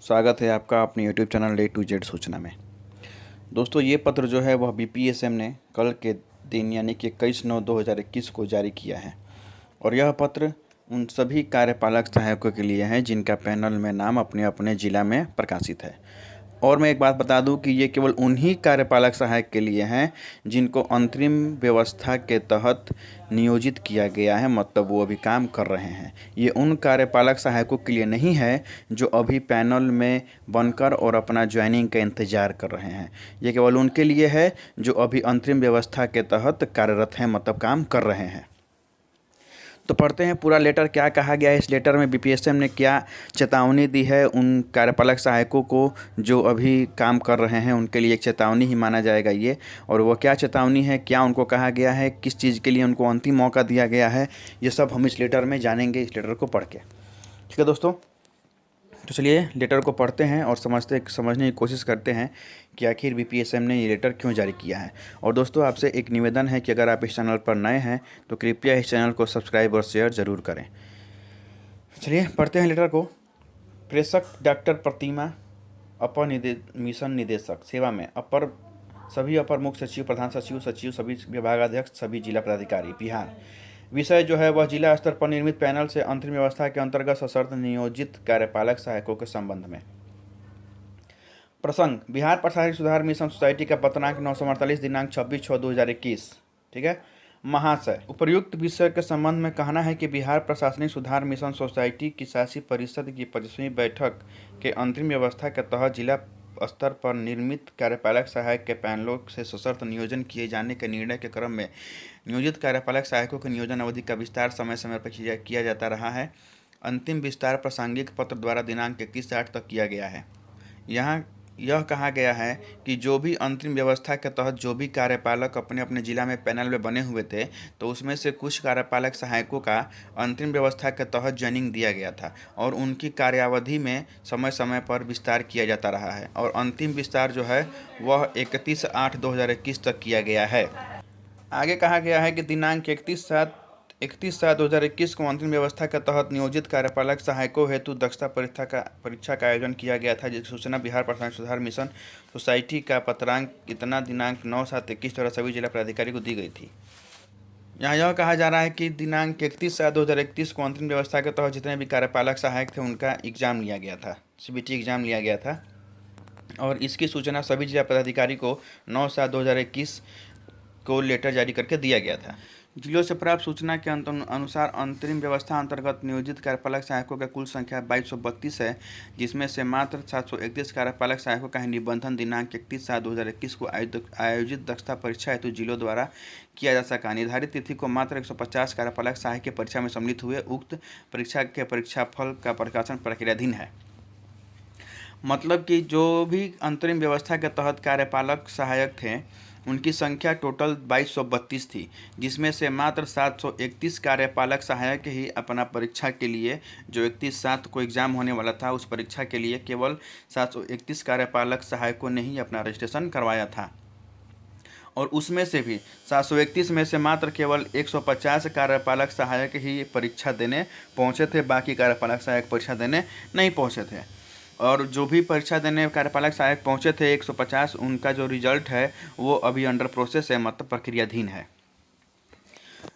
स्वागत है आपका अपने YouTube channel A to Z सूचना में। दोस्तों, ये पत्र जो है वह BPSM ने कल के दिन यानी कि 21/9/2021 को जारी किया है और यह पत्र उन सभी कार्यपालक सहायकों के लिए है जिनका पैनल में नाम अपने अपने ज़िला में प्रकाशित है। और मैं एक बात बता दूं कि ये केवल उन्हीं कार्यपालक सहायक के लिए हैं जिनको अंतरिम व्यवस्था के तहत नियोजित किया गया है, मतलब वो अभी काम कर रहे हैं। ये उन कार्यपालक सहायकों के लिए नहीं है जो अभी पैनल में बनकर और अपना ज्वाइनिंग का इंतज़ार कर रहे हैं। ये केवल उनके लिए है जो अभी अंतरिम व्यवस्था के तहत कार्यरत हैं, मतलब काम कर रहे हैं। तो पढ़ते हैं पूरा लेटर क्या कहा गया है। इस लेटर में BPSM ने क्या चेतावनी दी है उन कार्यपालक सहायकों को जो अभी काम कर रहे हैं, उनके लिए एक चेतावनी ही माना जाएगा ये। और वो क्या चेतावनी है, क्या उनको कहा गया है, किस चीज़ के लिए उनको अंतिम मौका दिया गया है, ये सब हम इस लेटर में जानेंगे, इस लेटर को पढ़ के। ठीक है दोस्तों, तो चलिए लेटर को पढ़ते हैं और समझने की कोशिश करते हैं कि आखिर BPSM ने ये लेटर क्यों जारी किया है। और दोस्तों, आपसे एक निवेदन है कि अगर आप इस चैनल पर नए हैं तो कृपया इस चैनल को सब्सक्राइब और शेयर ज़रूर करें। चलिए पढ़ते हैं लेटर को। प्रेषक डॉक्टर प्रतिमा, मिशन निदेशक सेवा में सभी अपर मुख्य सचिव, प्रधान सचिव, सभी विभागाध्यक्ष, सभी जिला पदाधिकारी बिहार। विषय जो है वह जिला स्तर पर निर्मित पैनल से अंतरिम व्यवस्था के अंतर्गत सशर्त नियोजित कार्यपालक सहायकों के संबंध में। प्रसंग: बिहार प्रशासनिक सुधार मिशन सोसाइटी का पत्रांक 948 दिनांक 26/6/2021। ठीक है। महाशय, उपर्युक्त विषय के संबंध में कहना है कि बिहार प्रशासनिक सुधार मिशन सोसाइटी की शासी परिषद की 25वीं बैठक के अंतरिम व्यवस्था के तहत जिला स्तर पर निर्मित कार्यपालक सहायक के पैनलों से सशर्त नियोजन किए जाने के निर्णय के क्रम में नियोजित कार्यपालक सहायकों की नियोजन अवधि का विस्तार समय समय पर किया जाता रहा है। अंतिम विस्तार प्रासंगिक पत्र द्वारा दिनांक 31/8 तक किया गया है। यहाँ यह कहा गया है कि जो भी अंतरिम व्यवस्था के तहत जो भी कार्यपालक अपने अपने जिला में पैनल में बने हुए थे, तो उसमें से कुछ कार्यपालक सहायकों का अंतरिम व्यवस्था के तहत ज्वाइनिंग दिया गया था और उनकी कार्यावधि में समय समय पर विस्तार किया जाता रहा है और अंतिम विस्तार जो है वह 31/8/2021 तक किया गया है। आगे कहा गया है कि दिनांक 31/7/2021 को अंतरिम व्यवस्था के तहत नियोजित कार्यपालक सहायकों हेतु दक्षता परीक्षा का आयोजन किया गया था, जिसकी सूचना बिहार प्रशासनिक सुधार मिशन सोसाइटी का पत्रांक इतना दिनांक 9/7/21 द्वारा सभी जिला पदाधिकारी को दी गई थी। यहाँ यह कहा जा रहा है कि दिनांक 31/7/2021 को अंतरिम व्यवस्था के तहत जितने भी कार्यपालक सहायक थे उनका एग्जाम लिया गया था, CBT एग्जाम लिया गया था और इसकी सूचना सभी जिला पदाधिकारी को 9/7/2021 को लेटर जारी करके दिया गया था। जिलों से प्राप्त सूचना के अनुसार अंतरिम व्यवस्था अंतर्गत नियोजित कार्यपालक सहायकों की कुल संख्या 2232 है, जिसमें से मात्र 731 कार्यपालक सहायकों का ही निबंधन दिनांक 31/7/2021 को आयोजित दक्षता परीक्षा हेतु जिलों द्वारा किया जा सका। निर्धारित तिथि को मात्र 150 कार्यपालक सहायक की परीक्षा में सम्मिलित हुए। उक्त परीक्षा के परीक्षाफल का प्रकाशन प्रक्रियाधीन है। मतलब कि जो भी अंतरिम व्यवस्था के तहत कार्यपालक सहायक थे उनकी संख्या टोटल 2232 थी, जिसमें से मात्र 731 कार्यपालक सहायक ही अपना परीक्षा के लिए, जो 31/7 को एग्ज़ाम होने वाला था, उस परीक्षा के लिए केवल 731 कार्यपालक सहायकों ने ही अपना रजिस्ट्रेशन करवाया था और उसमें से भी 731 में से मात्र केवल 150 कार्यपालक सहायक ही परीक्षा देने पहुँचे थे। बाकी कार्यपालक सहायक परीक्षा देने नहीं पहुँचे थे और जो भी परीक्षा देने कार्यपालक सहायक पहुंचे थे 150, उनका जो रिजल्ट है वो अभी अंडर प्रोसेस है, मतलब प्रक्रियाधीन है।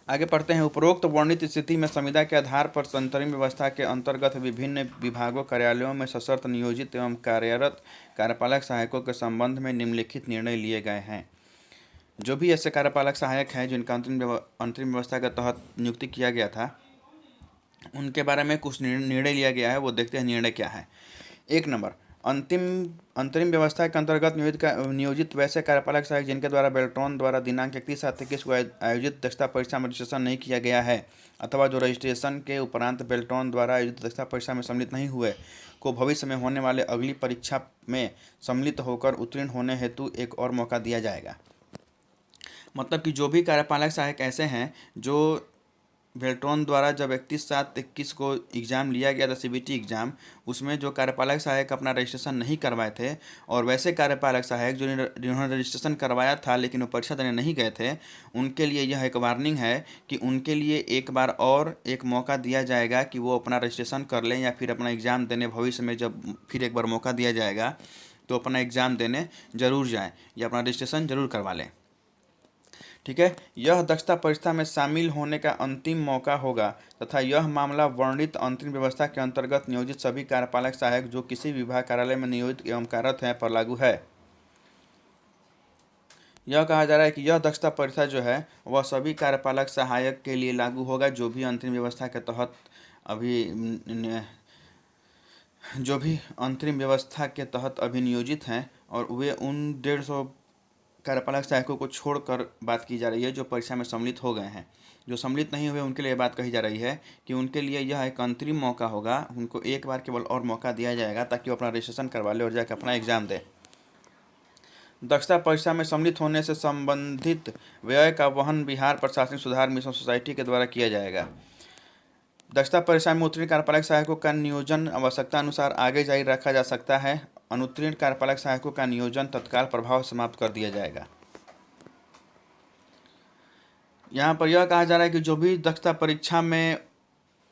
आगे पढ़ते हैं। उपरोक्त वर्णित स्थिति में संविदा के आधार पर अंतरिम व्यवस्था के अंतर्गत विभिन्न विभागों कार्यालयों में सशर्त नियोजित एवं कार्यरत कार्यपालक सहायकों के संबंध में निम्नलिखित निर्णय लिए गए हैं। जो भी ऐसे कार्यपालक सहायक हैं जिनका अंतरिम व्यवस्था के तहत नियुक्ति किया गया था, उनके बारे में कुछ निर्णय लिया गया है, वो देखते हैं निर्णय क्या है। 1 नंबर, अंतरिम व्यवस्था के अंतर्गत नियोजित वैसे कार्यपालक सहायक जिनके द्वारा बेल्ट्रॉन द्वारा दिनांक 31/7/21 को आयोजित दक्षता परीक्षा में रजिस्ट्रेशन नहीं किया गया है अथवा जो रजिस्ट्रेशन के उपरांत बेल्ट्रॉन द्वारा आयोजित दक्षता परीक्षा में सम्मिलित नहीं हुए, को भविष्य में होने वाले अगली परीक्षा में सम्मिलित होकर उत्तीर्ण होने हेतु एक और मौका दिया जाएगा। मतलब कि जो भी कार्यपालक सहायक ऐसे हैं जो बेल्ट्रॉन द्वारा जब 31/7/21 को एग्ज़ाम लिया गया था सीबीटी एग्ज़ाम, उसमें जो कार्यपालक सहायक अपना रजिस्ट्रेशन नहीं करवाए थे और वैसे कार्यपालक सहायक जिन्होंने रजिस्ट्रेशन करवाया था लेकिन वो परीक्षा देने नहीं गए थे, उनके लिए यह एक वार्निंग है कि उनके लिए एक बार और एक मौका दिया जाएगा कि वो अपना रजिस्ट्रेशन कर लें या फिर अपना एग्ज़ाम देने भविष्य में जब फिर एक बार मौका दिया जाएगा तो अपना एग्ज़ाम देने ज़रूर जाएँ या अपना रजिस्ट्रेशन ज़रूर करवा लें। ठीक है, यह दक्षता परीक्षा में शामिल होने का अंतिम मौका होगा तथा यह मामला वर्णित अंतरिम व्यवस्था के अंतर्गत नियोजित सभी कार्यपालक सहायक जो किसी विभाग कार्यालय में नियोजित एवं कार्यरत हैं पर लागू है। यह कहा जा रहा है कि यह दक्षता परीक्षा जो है वह सभी कार्यपालक सहायक के लिए लागू होगा जो भी अंतरिम व्यवस्था के तहत अभी जो भी अंतरिम व्यवस्था के तहत अभी नियोजित हैं और वे उन 150 कार्यपालक सहायकों को छोड़कर बात की जा रही है जो परीक्षा में सम्मिलित हो गए हैं। जो सम्मिलित नहीं हुए उनके लिए बात कही जा रही है कि उनके लिए यह एक अंतरिम मौका होगा, उनको एक बार केवल और मौका दिया जाएगा ताकि वो अपना रजिस्ट्रेशन करवा ले और जाकर अपना एग्ज़ाम दे। दक्षता परीक्षा में सम्मिलित होने से संबंधित व्यय का वहन बिहार प्रशासनिक सुधार मिशन सोसाइटी के द्वारा किया जाएगा। दक्षता परीक्षा में उत्तीर्ण कार्यपालक सहायकों का नियोजन आवश्यकता अनुसार आगे जारी रखा जा सकता है। अनुत्तीर्ण कार्यपालक सहायकों का नियोजन तत्काल प्रभाव समाप्त कर दिया जाएगा। यहाँ पर यह कहा जा रहा है कि जो भी दक्षता परीक्षा में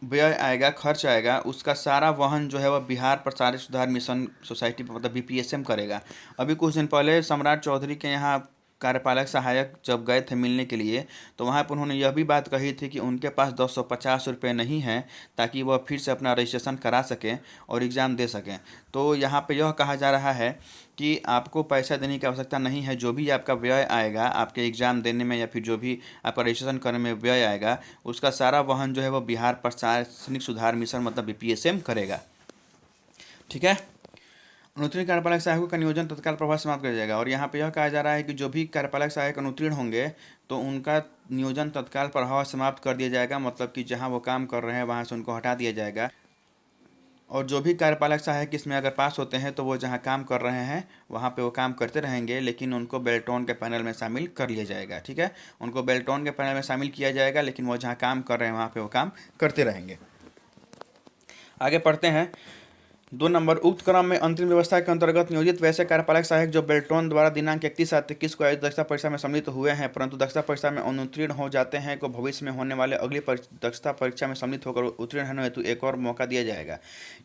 व्यय आएगा, खर्च आएगा, उसका सारा वहन जो है वह बिहार प्रशासनिक सुधार मिशन सोसाइटी मतलब बीपीएसएम करेगा। अभी कुछ दिन पहले सम्राट चौधरी के यहाँ कार्यपालक सहायक जब गए थे मिलने के लिए तो वहाँ पर उन्होंने यह भी बात कही थी कि उनके पास 250 रुपये नहीं हैं ताकि वह फिर से अपना रजिस्ट्रेशन करा सकें और एग्ज़ाम दे सकें। तो यहाँ पे यह कहा जा रहा है कि आपको पैसा देने की आवश्यकता नहीं है, जो भी आपका व्यय आएगा आपके एग्ज़ाम देने में या फिर जो भी आपका रजिस्ट्रेशन करने में व्यय आएगा उसका सारा वहन जो है वह बिहार प्रशासनिक सुधार मिशन मतलब बीपीएसएम करेगा। ठीक है, अनुत्तीर्ण कार्यपालक सहायकों का नियोजन तत्काल प्रभाव से समाप्त कर जाएगा। और यहाँ पे यह कहा जा रहा है कि जो भी कार्यपालक सहायक अनुत्तीर्ण होंगे तो उनका नियोजन तत्काल प्रभाव से समाप्त कर दिया जाएगा, मतलब कि जहाँ वो काम कर रहे हैं वहाँ से उनको हटा दिया जाएगा। और जो भी कार्यपालक सहायक इसमें अगर पास होते हैं तो वो जहाँ काम कर रहे हैं वहाँ पे वो काम करते रहेंगे, लेकिन उनको बेल्ट्रॉन के पैनल में शामिल कर लिया जाएगा। ठीक है, उनको बेल्ट्रॉन के पैनल में शामिल किया जाएगा लेकिन वो जहाँ काम कर रहे हैं वहाँ पे वो काम करते रहेंगे। आगे पढ़ते हैं। 2 नंबर, उक्त क्रम में अंतरिम व्यवस्था के अंतर्गत नियोजित वैसे कार्यपालक सहायक जो बेल्ट्रॉन द्वारा दिनांक 31/7/21 को आयोजित दक्षता परीक्षा में सम्मिलित हुए हैं परंतु दक्षता परीक्षा में अनुत्तीर्ण हो जाते हैं को भविष्य में होने वाले अगली दक्षता परीक्षा में सम्मिलित होकर उत्तीर्ण होने हेतु एक और मौका दिया जाएगा।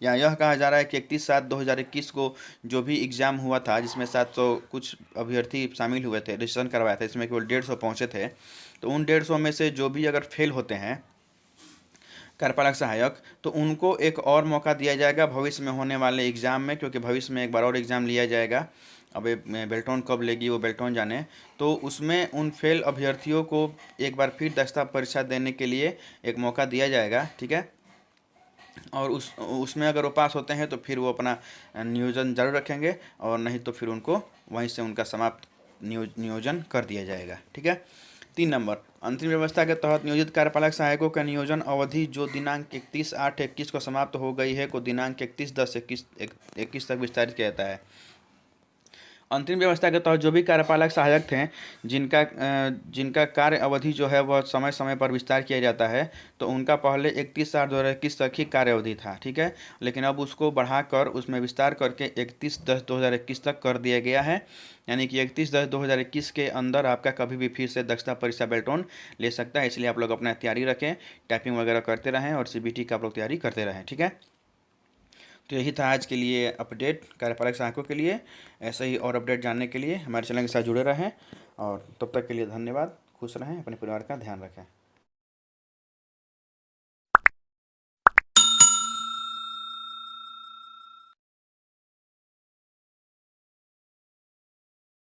यहाँ यह कहा जा रहा है कि 31/7/2021 को जो भी एग्ज़ाम हुआ था जिसमें 700 कुछ अभ्यर्थी शामिल हुए थे, रजिस्ट्रेशन करवाया था, इसमें केवल 150 पहुँचे थे, तो उन 150 में से जो भी अगर फेल होते हैं कार्यपालक सहायक तो उनको एक और मौका दिया जाएगा भविष्य में होने वाले एग्ज़ाम में, क्योंकि भविष्य में एक बार और एग्ज़ाम लिया जाएगा। अब ये बेल्ट्रॉन कब लेगी वो बेल्ट्रॉन जाने, तो उसमें उन फेल अभ्यर्थियों को एक बार फिर दक्षता परीक्षा देने के लिए एक मौका दिया जाएगा। ठीक है, और उसमें अगर वो पास होते हैं तो फिर वो अपना नियोजन जारी रखेंगे और नहीं तो फिर उनको वहीं से उनका समाप्त नियोजन कर दिया जाएगा। ठीक है। 3 नंबर, अंतरिम व्यवस्था के तहत नियोजित कार्यपालक सहायकों का नियोजन अवधि जो दिनांक 31/8/21 को समाप्त हो गई है को दिनांक 31/10/21 तक विस्तारित किया जाता है। अंतरिम व्यवस्था के तहत जो भी कार्यपालक सहायक थे जिनका कार्य अवधि जो है वह समय समय पर विस्तार किया जाता है, तो उनका पहले 31/7/2021 तक ही कार्य अवधि था। ठीक है, लेकिन अब उसको बढ़ाकर उसमें विस्तार करके 31/10/2021 तक कर दिया गया है, यानी कि 31/10/2021 के अंदर आपका कभी भी फिर से दक्षता परीक्षा बेल्ट्रॉन ले सकता है। इसलिए आप लोग अपना तैयारी रखें, टाइपिंग वगैरह करते रहें और सीबीटी का आप लोग तैयारी करते रहें। ठीक है, तो यही था आज के लिए अपडेट कार्यपालक सहायकों के लिए। ऐसे ही और अपडेट जानने के लिए हमारे चैनल के साथ जुड़े रहें और तब तक के लिए धन्यवाद। खुश रहें, अपने परिवार का ध्यान रखें।